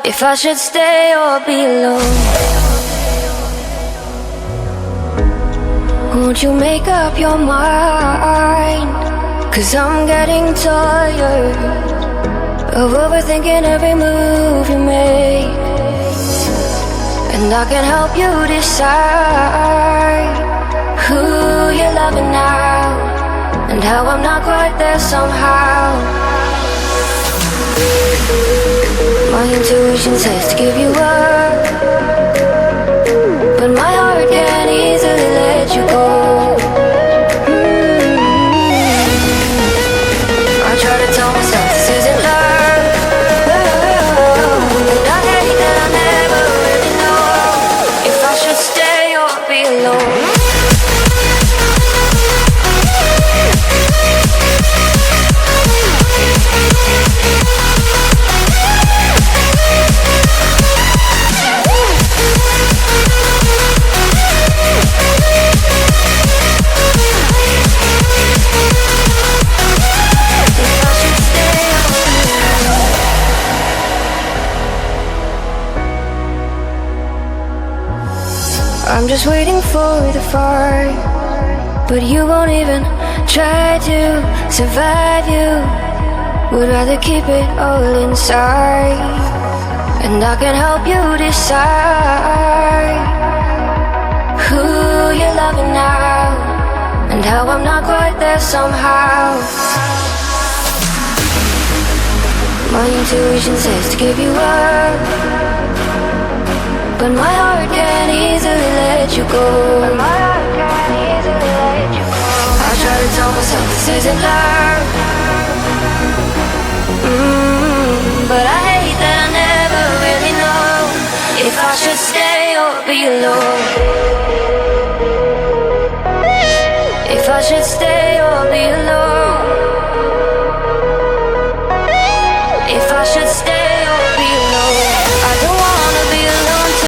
if I should stay or be alone. Won't you make up your mind? 'Cause I'm getting tired of overthinking every move you make. And I can help you decide who you're loving now, and how I'm not quite there somehow. My intuition says to give you up, but my heart can't easily let you go. I try to tell myself this isn't love, and I hate that I never really know if I should stay or be alone. I'm just waiting for the fight, but you won't even try to survive. You would rather keep it all inside, and I can help you decide who you're loving now, and how I'm not quite there somehow. My intuition says to give you up, but my heart can't easily let you go. I try to tell myself this isn't love, but I hate that I never really know if I should stay or be alone. If I should stay or be alone. If I should stay